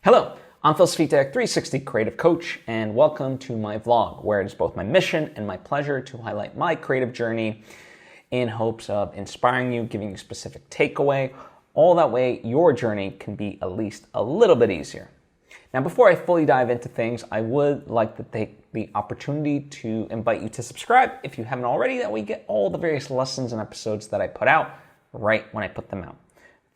Hello, I'm Svitek, 360 creative coach, and welcome to my vlog, where it is both my mission and my pleasure to highlight my creative journey in hopes of inspiring you, giving you a specific takeaway, all that way your journey can be at least a little bit easier. Now, before I fully dive into things, I would like to take the opportunity to invite you to subscribe if you haven't already, that way you get all the various lessons and episodes that I put out right when I put them out.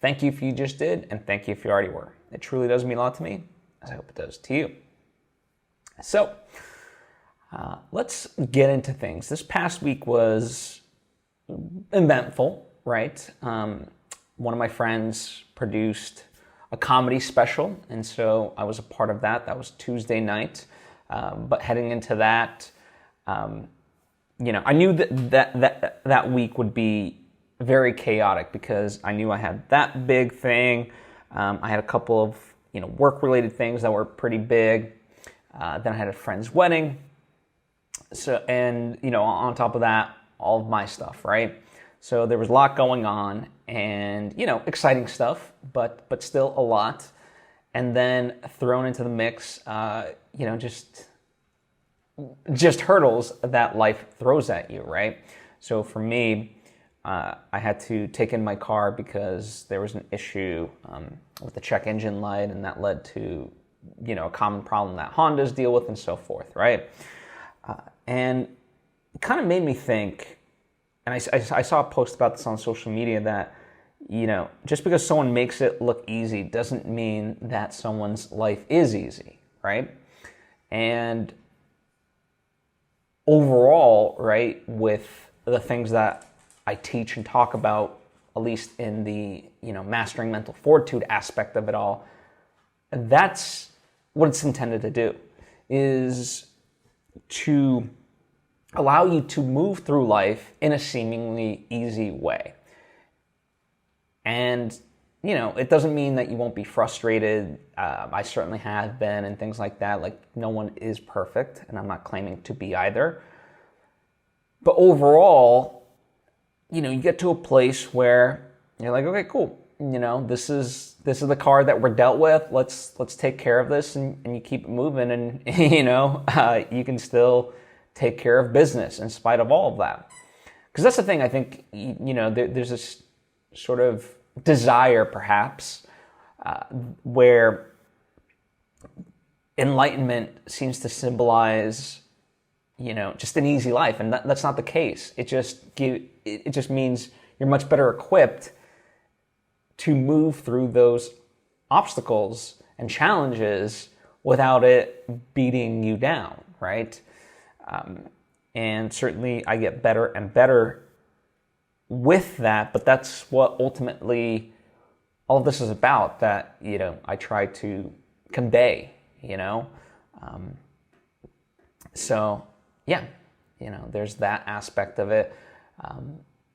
Thank you if you just did, and thank you if you already were. It truly does mean a lot to me, as I hope it does to you. So, let's get into things. This past week was eventful, right? One of my friends produced a comedy special, and so I was a part of that. That was Tuesday night. But heading into that, I knew that week would be very chaotic because I knew I had that big thing. I had a couple of work-related things that were pretty big. Then I had a friend's wedding. So on top of that, all of my stuff, right? So there was a lot going on, and exciting stuff, but still a lot. And then thrown into the mix, just hurdles that life throws at you, right? So for me, I had to take in my car because there was an issue with the check engine light, and that led to, a common problem that Hondas deal with and so forth, right? And it kind of made me think, and I saw a post about this on social media that, just because someone makes it look easy doesn't mean that someone's life is easy, right? And overall, right, with the things that I teach and talk about, at least in the, mastering mental fortitude aspect of it all, that's what it's intended to do, is to allow you to move through life in a seemingly easy way. And, it doesn't mean that you won't be frustrated. I certainly have been and things like that. Like, no one is perfect, and I'm not claiming to be either. But overall, you get to a place where you're like, okay, cool. This is the card that we're dealt with. Let's take care of this, and you keep it moving, and you can still take care of business in spite of all of that. Because that's the thing. I think there's this sort of desire, perhaps, where enlightenment seems to symbolize just an easy life, and that's not the case. It just means you're much better equipped to move through those obstacles and challenges without it beating you down, right? And certainly I get better and better with that, but that's what ultimately all of this is about, that, I try to convey, So, yeah, there's that aspect of it.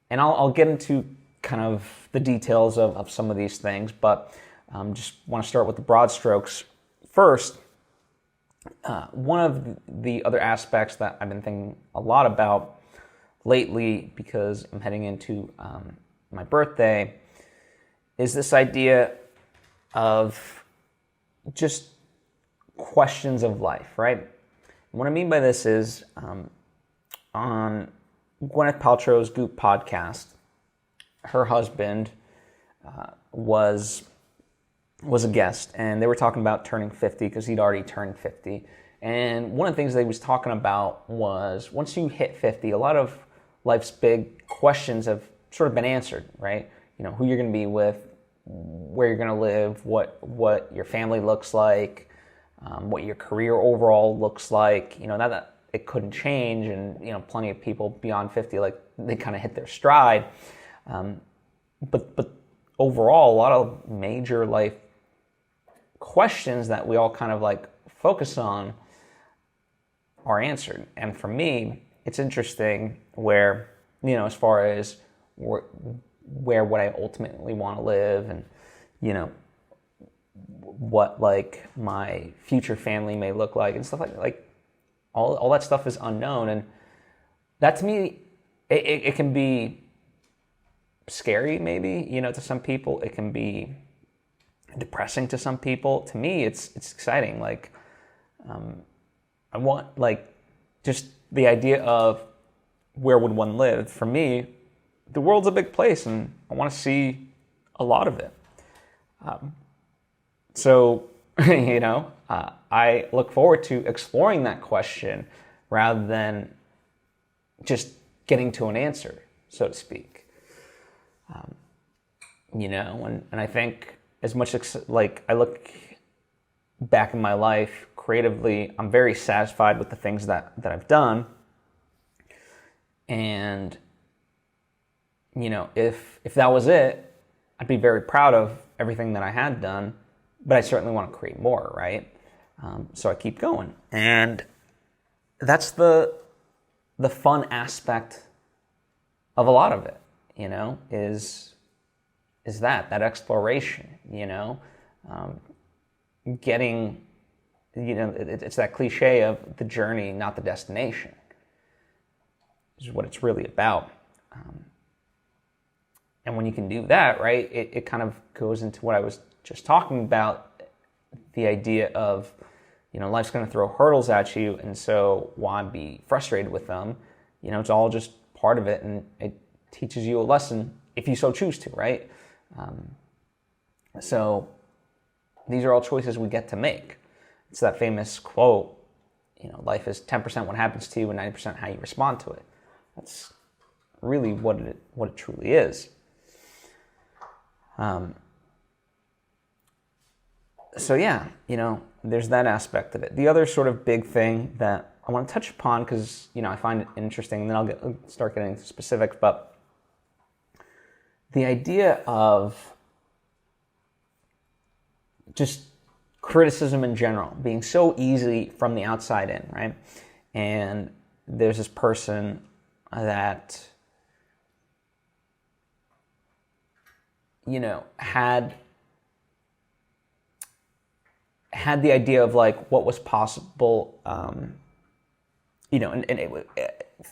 And I'll get into kind of the details of some of these things, but just want to start with the broad strokes. First, one of the other aspects that I've been thinking a lot about lately, because I'm heading into my birthday, is this idea of just questions of life, right? And what I mean by this is, on Gwyneth Paltrow's Goop podcast, her husband was a guest, and they were talking about turning 50 because he'd already turned 50. And one of the things they was talking about was, once you hit 50, a lot of life's big questions have sort of been answered, right? Who you're going to be with, where you're going to live, what your family looks like, what your career overall looks like. That it couldn't change, and plenty of people beyond 50, like, they kind of hit their stride. But overall, a lot of major life questions that we all kind of like focus on are answered. And for me, it's interesting where, as far as where would I ultimately want to live, and, what like my future family may look like and stuff like all that stuff is unknown. And that, to me, it can be scary, maybe, to some people. It can be depressing to some people. To me, it's exciting. Like, I want, like, just the idea of where would one live. For me, the world's a big place, and I want to see a lot of it. So, I look forward to exploring that question rather than just getting to an answer, so to speak. And I think as much like I look back in my life creatively, I'm very satisfied with the things that I've done. And, if that was it, I'd be very proud of everything that I had done, but I certainly want to create more, right? So I keep going. And that's the fun aspect of a lot of it, is that exploration, getting, it's that cliche of the journey, not the destination, is what it's really about. And when you can do that, right, it kind of goes into what I was just talking about, the idea of, life's going to throw hurdles at you, and so why be frustrated with them? It's all just part of it, and it teaches you a lesson if you so choose to, right? So these are all choices we get to make. It's that famous quote, life is 10% what happens to you and 90% how you respond to it. That's really what it truly is. So yeah, there's that aspect of it. The other sort of big thing that I want to touch upon, because, I find it interesting, and then I'll start getting into specifics, but the idea of just criticism in general being so easy from the outside in, right? And there's this person that, had the idea of like what was possible, and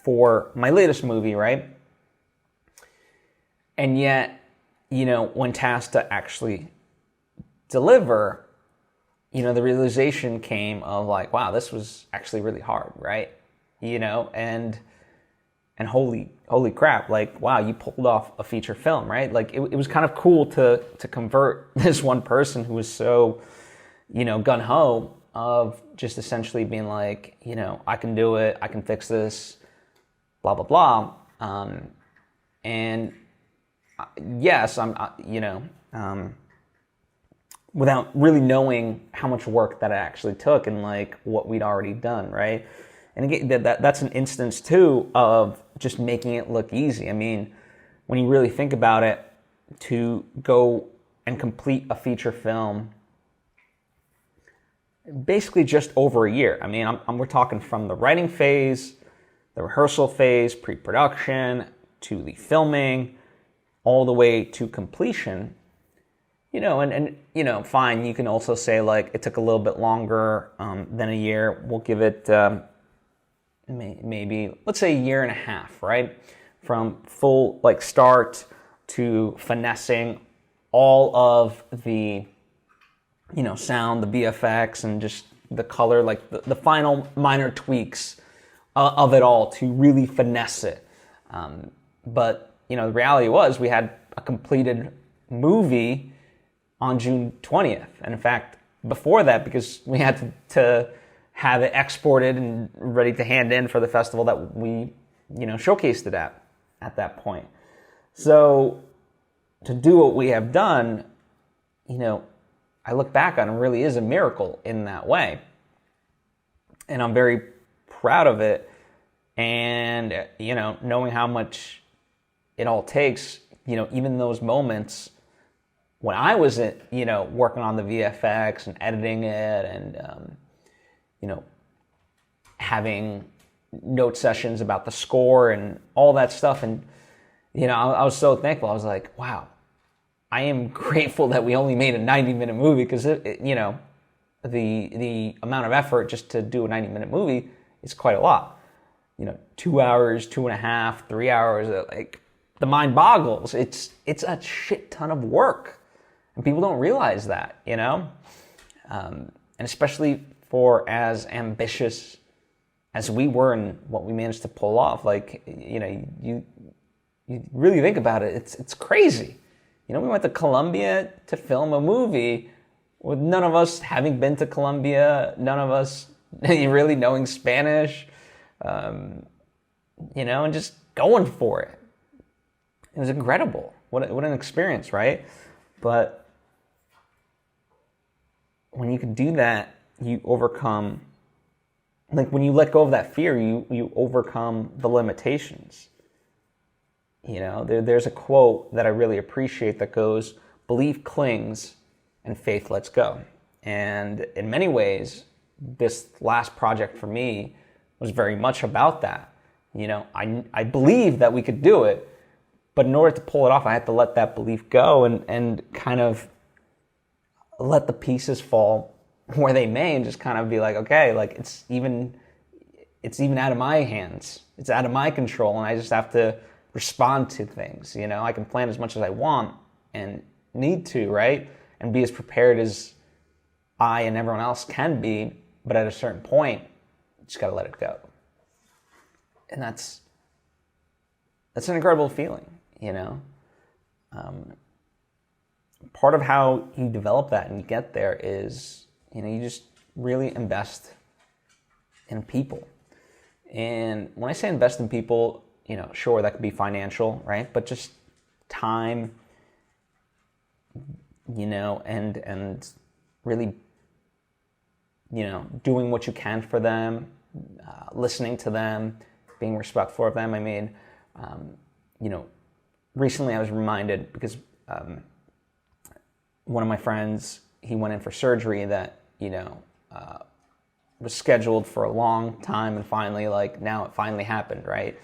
for my latest movie, right? And yet, when tasked to actually deliver, the realization came of like, wow, this was actually really hard, right? And holy crap, like, wow, you pulled off a feature film, right? Like, it was kind of cool to convert this one person who was so, gung-ho of just essentially being like, I can do it, I can fix this, blah, blah, blah. And yes, without really knowing how much work that it actually took and like what we'd already done, right? And again, that's an instance too of just making it look easy. I mean, when you really think about it, to go and complete a feature film, basically just over a year. I mean, we're talking from the writing phase, the rehearsal phase, pre-production, to the filming, all the way to completion. And fine, you can also say like it took a little bit longer than a year. We'll give it maybe, let's say, a year and a half, right? From full like start to finessing all of the, sound, the VFX, and just the color, like the final minor tweaks of it all to really finesse it. But, the reality was we had a completed movie on June 20th. And in fact, before that, because we had to have it exported and ready to hand in for the festival that we, showcased it at that point. So to do what we have done, I look back on it really is a miracle in that way. And I'm very proud of it. And, knowing how much it all takes, even those moments when I was, working on the VFX and editing it and, having note sessions about the score and all that stuff. And, I was so thankful. I was like, wow, I am grateful that we only made a 90-minute movie, because, the amount of effort just to do a 90-minute movie is quite a lot. 2 hours, 2.5, 3 hours, like the mind boggles. It's a shit ton of work. And people don't realize that, and especially for as ambitious as we were and what we managed to pull off, like, you really think about it, it's crazy. We went to Colombia to film a movie with none of us having been to Colombia, none of us really knowing Spanish, and just going for it. It was incredible. What an experience, right? But when you can do that, you overcome, like when you let go of that fear, you overcome the limitations. There's a quote that I really appreciate that goes, "Belief clings and faith lets go." And in many ways, this last project for me was very much about that. I believed that we could do it, but in order to pull it off, I had to let that belief go and kind of let the pieces fall where they may, and just kind of be like, okay, like it's even out of my hands. It's out of my control, and I just have to respond to things. I can plan as much as I want and need to, right? And be as prepared as I and everyone else can be, but at a certain point, you just gotta let it go. And that's an incredible feeling, Part of how you develop that and get there is, you just really invest in people. And when I say invest in people, sure, that could be financial, right? But just time, and really, doing what you can for them, listening to them, being respectful of them. I mean, recently I was reminded because one of my friends, he went in for surgery that, was scheduled for a long time, and finally, now it finally happened, right?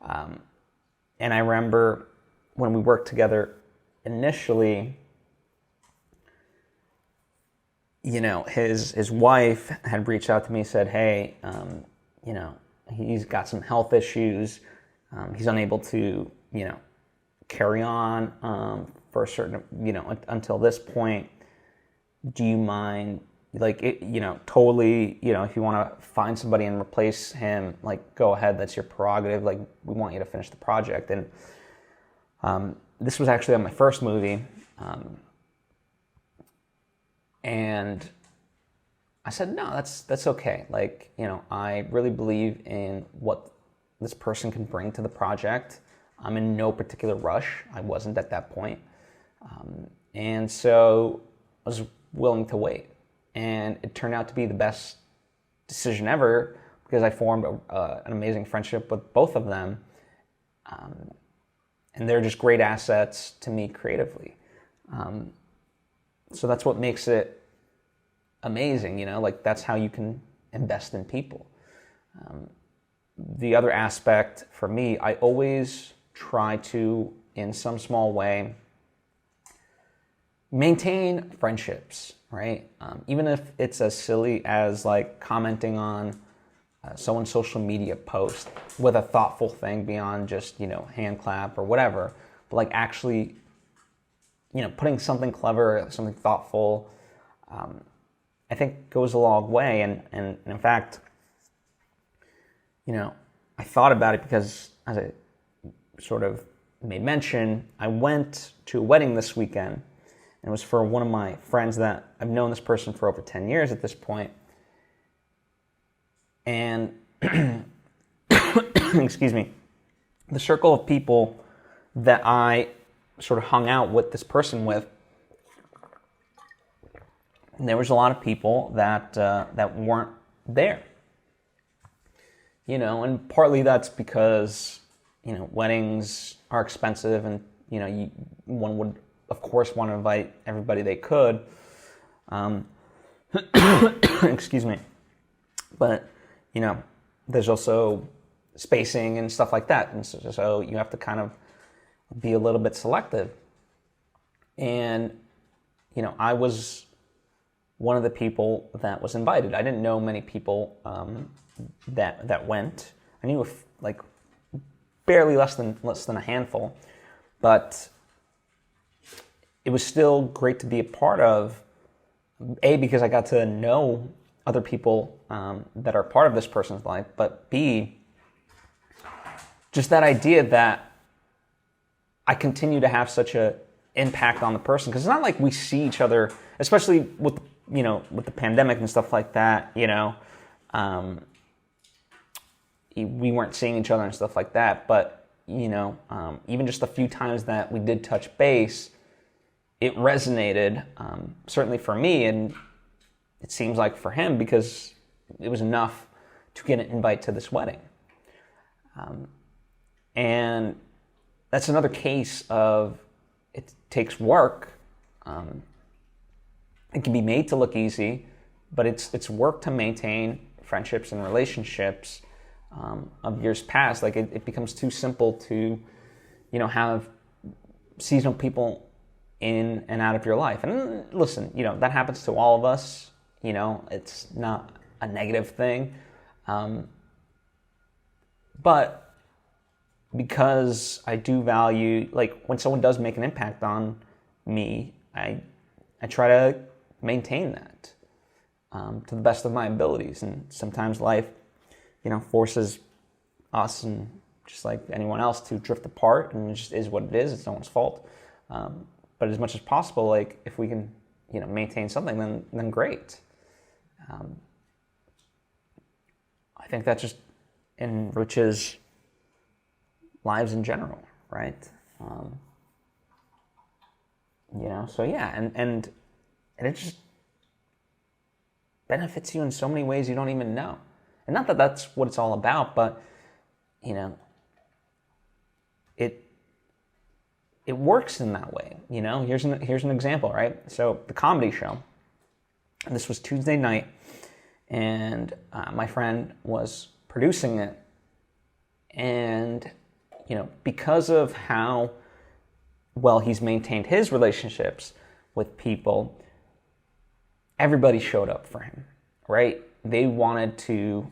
And I remember when we worked together initially, his wife had reached out to me, said, hey, he's got some health issues. He's unable to, carry on for a certain, until this point. Do you mind, totally, if you want to find somebody and replace him, go ahead, that's your prerogative. We want you to finish the project. And this was actually on my first movie. And I said, no, that's okay. I really believe in what this person can bring to the project. I'm in no particular rush. I wasn't at that point. And so I was willing to wait. And it turned out to be the best decision ever because I formed an amazing friendship with both of them. And they're just great assets to me creatively. So that's what makes it amazing, that's how you can invest in people. The other aspect for me, I always try to, in some small way, maintain friendships, right? Even if it's as silly as commenting on someone's social media post with a thoughtful thing beyond just, hand clap or whatever, but actually, putting something clever, something thoughtful, I think goes a long way. And in fact, I thought about it because, as I sort of made mention, I went to a wedding this weekend, and it was for one of my friends that I've known this person for over 10 years at this point. And, excuse me, the circle of people that I sort of hung out with this person with, and there was a lot of people that weren't there. And partly that's because, weddings are expensive, and, one would, of course, want to invite everybody they could. Excuse me. But, there's also spacing and stuff like that. And so you have to kind of be a little bit selective. And, I was one of the people that was invited. I didn't know many people that went. I knew barely less than a handful, but it was still great to be a part of, A, because I got to know other people that are part of this person's life, but B, just that idea that I continue to have such a impact on the person, because it's not like we see each other, especially with with the pandemic and stuff like that. We weren't seeing each other and stuff like that. But even just a few times that we did touch base, it resonated, certainly for me, and it seems like for him, because it was enough to get an invite to this wedding. And that's another case of it takes work. It can be made to look easy, but it's work to maintain friendships and relationships of years past. Like it becomes too simple to, have seasonal people in and out of your life. And listen, that happens to all of us. It's not a negative thing. But because I do value, like when someone does make an impact on me, I try to maintain that to the best of my abilities. And sometimes life, forces us, and just like anyone else, to drift apart, and it just is what it is. It's no one's fault. But as much as possible, like if we can, maintain something, then great. I think that just enriches lives in general, right? So yeah, and it just benefits you in so many ways you don't even know. And not that that's what it's all about, but it works in that way. Here's an example, right? So the comedy show, and this was Tuesday night, and my friend was producing it, and because of how well he's maintained his relationships with people, everybody showed up for him, right? They wanted to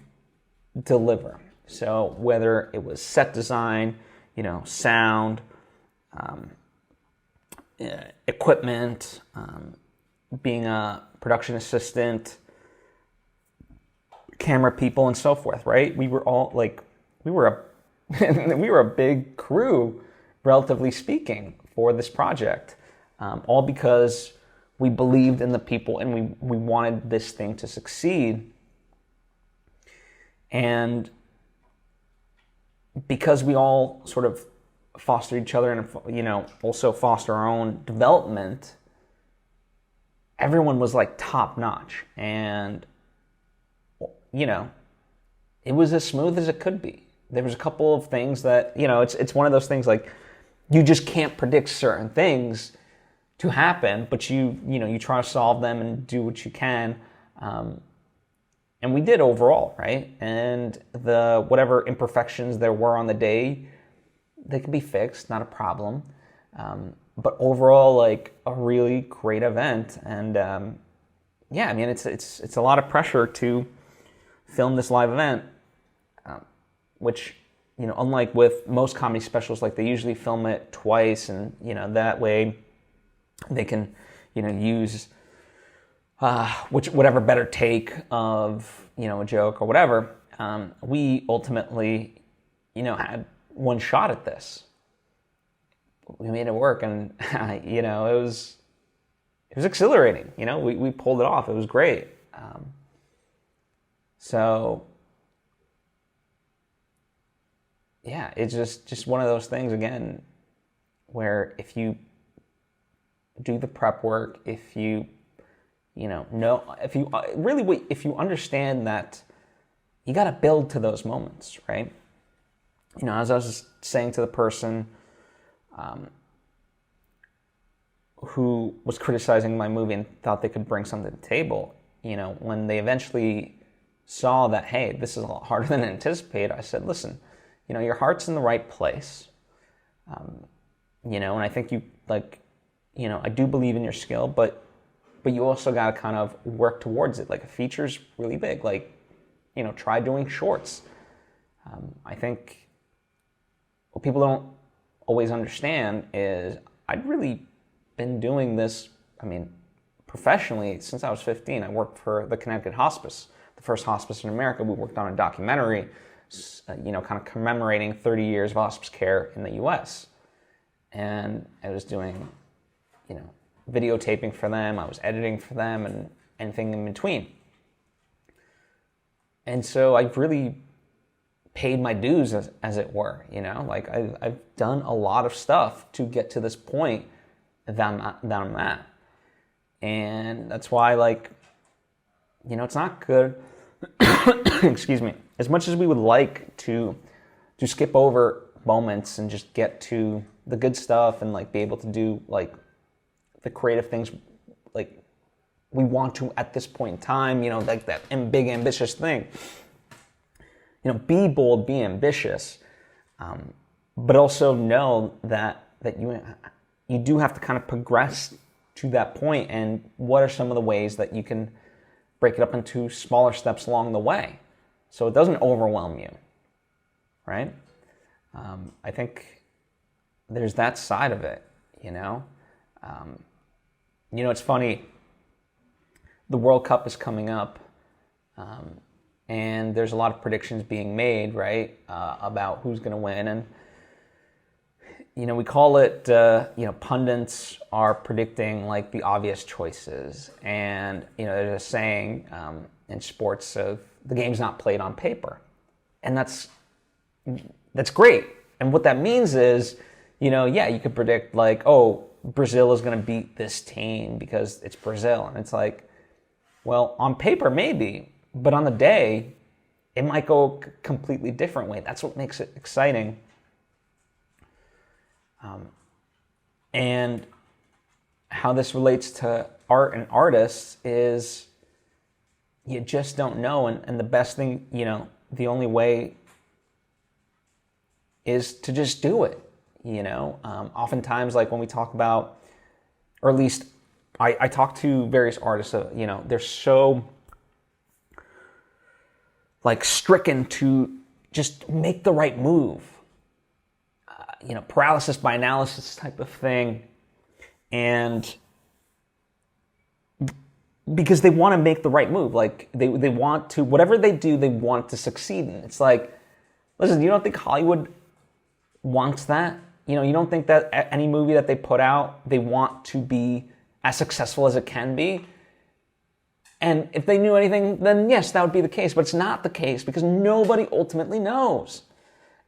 deliver. So whether it was set design, sound, equipment, being a production assistant, camera people, and so forth, right? We were all we were a big crew, relatively speaking, for this project, all because we believed in the people, and we wanted this thing to succeed. And because we all sort of foster each other and also foster our own development, everyone was like top notch, and it was as smooth as it could be. There was a couple of things that it's one of those things, like you just can't predict certain things to happen, but you try to solve them and do what you can, and we did overall, right? And the whatever imperfections there were on the day, they can be fixed, not a problem. But overall, like a really great event, and it's a lot of pressure to film this live event, which unlike with most comedy specials, like they usually film it twice, and that way they can use whatever better take of a joke or whatever. We ultimately had one shot at this. We made it work, and it was exhilarating. We pulled it off. It was great. So yeah, it's just one of those things, again, where if you do the prep work, if you if you understand that you got to build to those moments, right? As I was just saying to the person who was criticizing my movie and thought they could bring something to the table, when they eventually saw that, hey, this is a lot harder than anticipated, I said, listen, your heart's in the right place, and I think you, I do believe in your skill, but you also got to kind of work towards it. Like, a feature's really big. Try doing shorts. I think what people don't always understand is I'd really been doing this, professionally since I was 15. I worked for the Connecticut Hospice, the first hospice in America. We worked on a documentary, kind of commemorating 30 years of hospice care in the U.S. And I was doing, videotaping for them. I was editing for them and anything in between. And so I've really paid my dues, as it were, I've done a lot of stuff to get to this point that I'm at. And that's why, it's not good, excuse me, as much as we would like to skip over moments and just get to the good stuff and, be able to do, the creative things, we want to at this point in time, that big, ambitious thing. Be bold, be ambitious, but also know that you do have to kind of progress to that point, and what are some of the ways that you can break it up into smaller steps along the way so it doesn't overwhelm you, right? I think there's that side of it, it's funny, the World Cup is coming up, and there's a lot of predictions being made, right, about who's going to win. And, we call it, pundits are predicting, the obvious choices. And, there's a saying in sports of the game's not played on paper. And that's great. And what that means is, you could predict, Brazil is going to beat this team because it's Brazil. And it's well, on paper, maybe. But on the day, it might go a completely different way. That's what makes it exciting. And how this relates to art and artists is you just don't know. And the best thing, the only way is to just do it. Oftentimes, when we talk about, or at least I talk to various artists, they're so stricken to just make the right move, paralysis by analysis type of thing. And because they want to make the right move, they want to, whatever they do, they want to succeed in. It's listen, you don't think Hollywood wants that? You don't think that any movie that they put out, they want to be as successful as it can be? And if they knew anything, then yes, that would be the case. But it's not the case because nobody ultimately knows.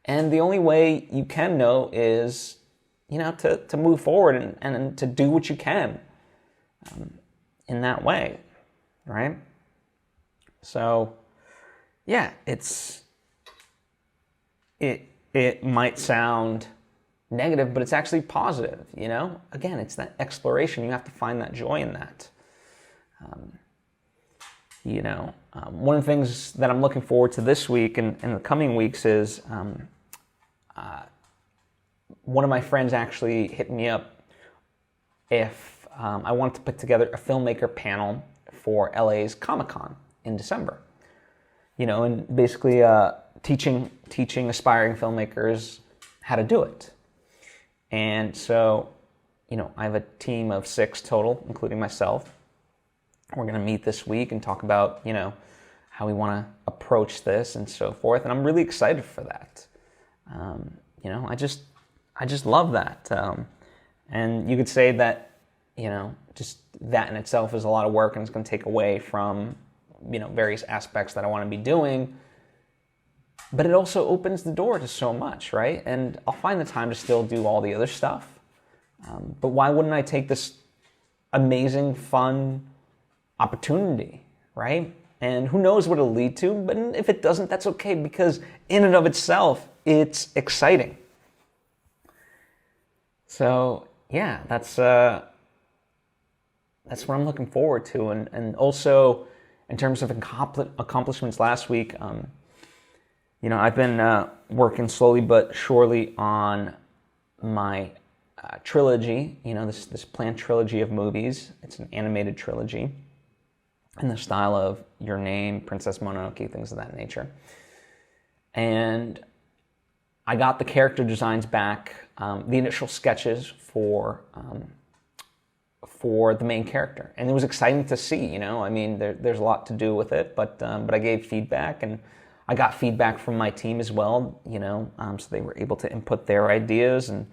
And the only way you can know is, to move forward and to do what you can in that way, right? So, yeah, it might sound negative, but it's actually positive, Again, it's that exploration. You have to find that joy in that. One of the things that I'm looking forward to this week and the coming weeks is one of my friends actually hit me up if I wanted to put together a filmmaker panel for LA's Comic-Con in December. And basically teaching aspiring filmmakers how to do it. And so, I have a team of 6 total, including myself. We're going to meet this week and talk about, how we want to approach this and so forth. And I'm really excited for that. I just love that. And you could say that, just that in itself is a lot of work and it's going to take away from, various aspects that I want to be doing. But it also opens the door to so much, right? And I'll find the time to still do all the other stuff. But why wouldn't I take this amazing, fun opportunity, right? And who knows what it'll lead to, but if it doesn't, that's okay, because in and of itself, it's exciting. So, yeah, that's what I'm looking forward to. And also, in terms of accomplishments last week, I've been working slowly but surely on my trilogy, this planned trilogy of movies. It's an animated trilogy in the style of Your Name, Princess Mononoke, things of that nature. And I got the character designs back, the initial sketches for for the main character, and it was exciting to see. You know, I mean, there's a lot to do with it, but I gave feedback, and I got feedback from my team as well. You know, so they were able to input their ideas, and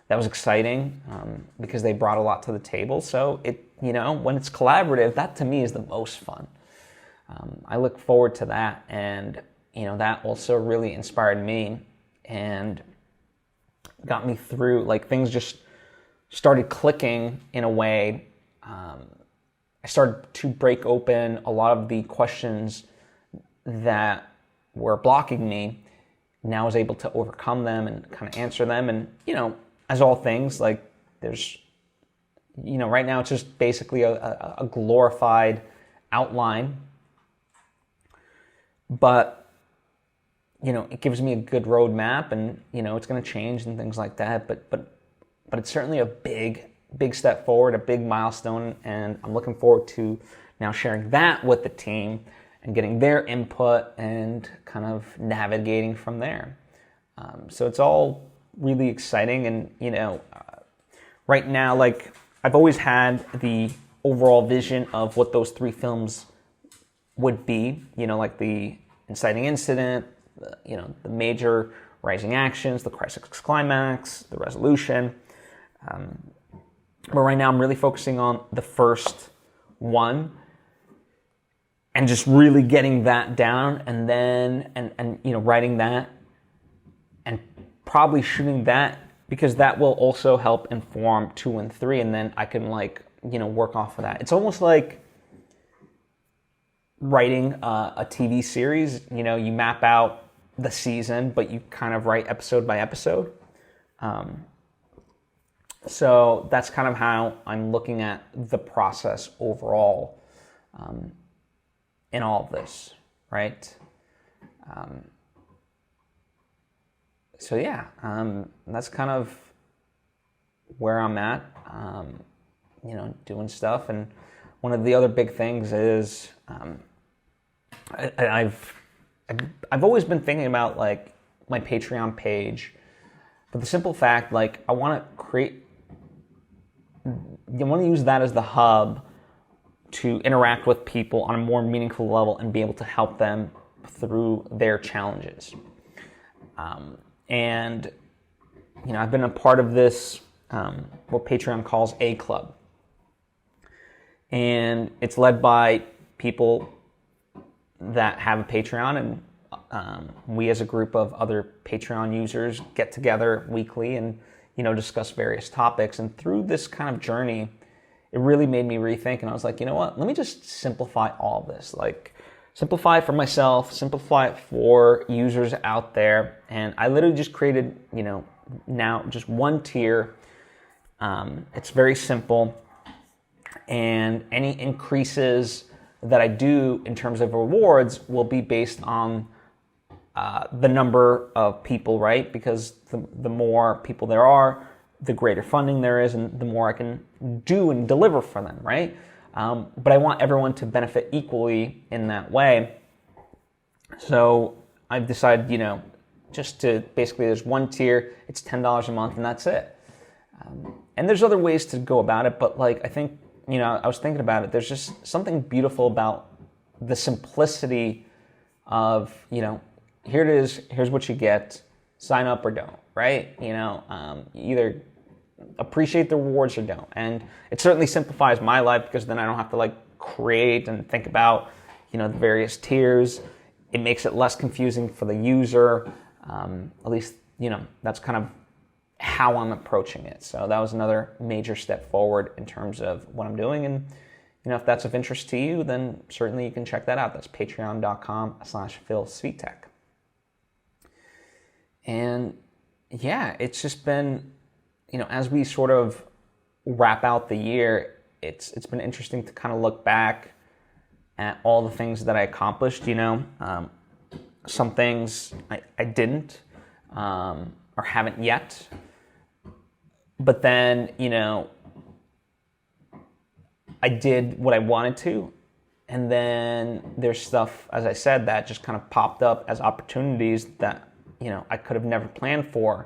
that was exciting because they brought a lot to the table. So you know, when it's collaborative, that to me is the most fun. I look forward to that, and you know, that also really inspired me and got me through. Like, things just started clicking in a way. I started to break open a lot of the questions that were blocking me. Now I was able to overcome them and kind of answer them. And, you know, as all things, like, there's, you know, right now it's just basically a glorified outline. But, you know, it gives me a good roadmap, and, you know, it's going to change and things like that. But it's certainly a big step forward, a big milestone, and I'm looking forward to now sharing that with the team and getting their input and kind of navigating from there. So it's all really exciting, and, you know, right now, like, I've always had the overall vision of what those 3 films would be, you know, like the inciting incident, you know, the major rising actions, the crisis climax, the resolution. But right now I'm really focusing on the first one and just really getting that down, and then, and you know, writing that and probably shooting that, because that will also help inform 2 and 3, and then I can, like, you know, work off of that. It's almost like writing a TV series. You know, you map out the season, but you kind of write episode by episode. So that's kind of how I'm looking at the process overall in all of this, right? So yeah, that's kind of where I'm at, you know, doing stuff. And one of the other big things is I've always been thinking about, like, my Patreon page, but the simple fact, like, I want to use that as the hub to interact with people on a more meaningful level and be able to help them through their challenges. And, you know, I've been a part of this, what Patreon calls A Club. And it's led by people that have a Patreon, and we as a group of other Patreon users get together weekly and, you know, discuss various topics. And through this kind of journey, it really made me rethink, and I was like, you know what, let me just simplify all of this. Like, simplify it for myself, simplify it for users out there. And I literally just created, you know, now just one tier. It's very simple, and any increases that I do in terms of rewards will be based on the number of people, right? Because the more people there are, the greater funding there is, and the more I can do and deliver for them, right? But I want everyone to benefit equally in that way. So I've decided, you know, just to basically, there's one tier, it's $10 a month, and that's it. And there's other ways to go about it, but, like, I think, you know, I was thinking about it, there's just something beautiful about the simplicity of, you know, here it is, here's what you get, sign up or don't, right? You know, either appreciate the rewards or don't. And it certainly simplifies my life, because then I don't have to, like, create and think about, you know, the various tiers. It makes it less confusing for the user. At least, you know, that's kind of how I'm approaching it. So that was another major step forward in terms of what I'm doing. And, you know, if that's of interest to you, then certainly you can check that out. That's patreon.com/Phil Svitek. And yeah, it's just been, you know, as we sort of wrap out the year, it's been interesting to kind of look back at all the things that I accomplished. You know, some things I didn't or haven't yet, but then, you know, I did what I wanted to, and then there's stuff, as I said, that just kind of popped up as opportunities that, you know, I could have never planned for.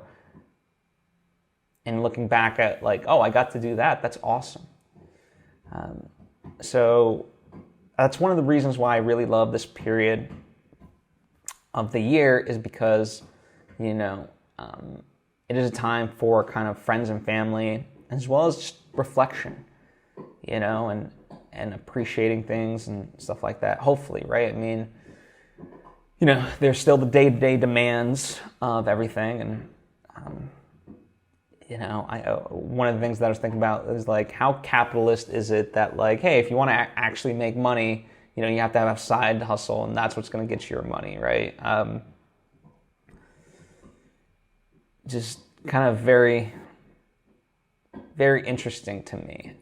And looking back at, like, oh, I got to do that. That's awesome. So that's one of the reasons why I really love this period of the year, is because, you know, it is a time for kind of friends and family, as well as just reflection, you know, and appreciating things and stuff like that, hopefully, right? I mean, you know, there's still the day-to-day demands of everything, and you know, one of the things that I was thinking about is like, how capitalist is it that, like, hey, if you want to actually make money, you know, you have to have a side hustle, and that's what's going to get you your money, right? Just kind of very, very interesting to me.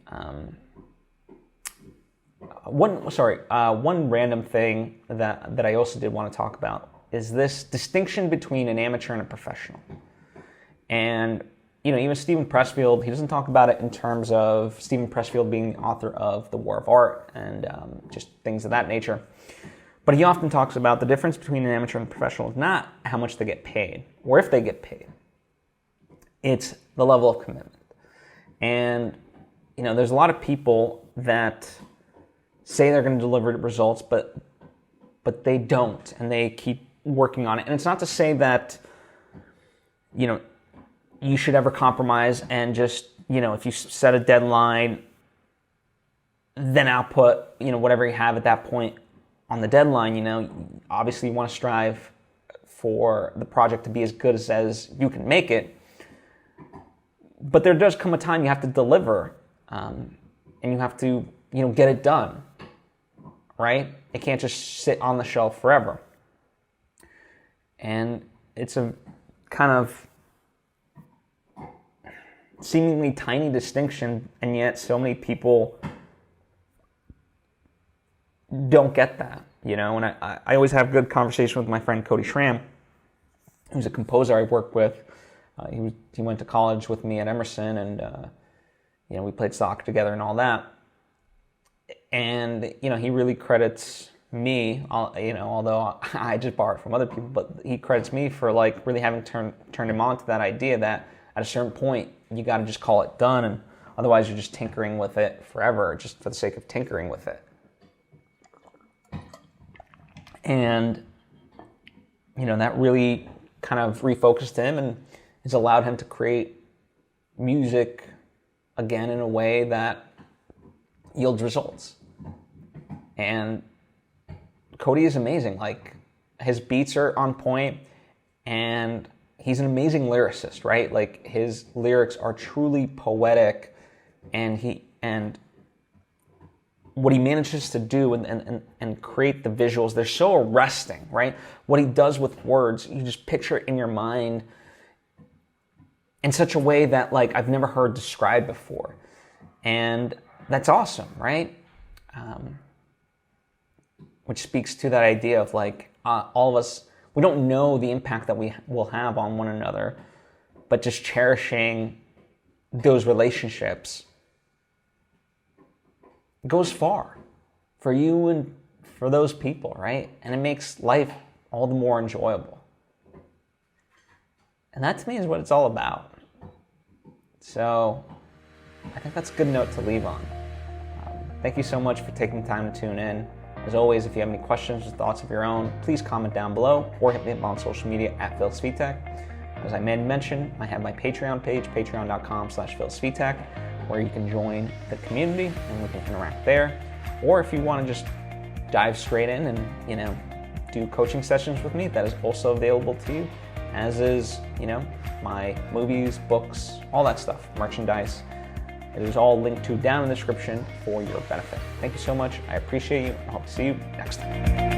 One random thing that I also did want to talk about is this distinction between an amateur and a professional. And, you know, even Steven Pressfield, he doesn't talk about it in terms of Steven Pressfield being the author of The War of Art and just things of that nature. But he often talks about the difference between an amateur and a professional is not how much they get paid or if they get paid. It's the level of commitment. And, you know, there's a lot of people that say they're going to deliver results, but they don't, and they keep working on it. And it's not to say that, you know, you should ever compromise and just, you know, if you set a deadline, then output, you know, whatever you have at that point on the deadline. You know, obviously you want to strive for the project to be as good as you can make it. But there does come a time you have to deliver, and you have to, you know, get it done, right? It can't just sit on the shelf forever. And it's a kind of seemingly tiny distinction, and yet so many people don't get that, you know? And I always have good conversation with my friend Cody Schramm, who's a composer I work with. He went to college with me at Emerson, and you know, we played soccer together and all that. And you know, he really credits me, you know, although I just borrow it from other people, but he credits me for like really having turned him on to that idea that at a certain point you got to just call it done, and otherwise you're just tinkering with it forever, just for the sake of tinkering with it. And you know, that really kind of refocused him and has allowed him to create music again in a way that yields results. And Cody is amazing. Like, his beats are on point, and he's an amazing lyricist, right? Like, his lyrics are truly poetic, and what he manages to do and create the visuals, they're so arresting, right? What he does with words, you just picture it in your mind in such a way that, like, I've never heard described before. And that's awesome, right? Which speaks to that idea of, like, all of us, we don't know the impact that we will have on one another, but just cherishing those relationships goes far for you and for those people, right? And it makes life all the more enjoyable. And that, to me, is what it's all about. So I think that's a good note to leave on. Thank you so much for taking the time to tune in. As always, if you have any questions or thoughts of your own, please comment down below or hit me up on social media at Svitek. As I mentioned, I have my Patreon page, patreon.com/PhilSvitek, where you can join the community and we can interact there. Or if you want to just dive straight in and, you know, do coaching sessions with me, that is also available to you, as is, you know, my movies, books, all that stuff, merchandise. It is all linked to down in the description for your benefit. Thank you so much. I appreciate you. I hope to see you next time.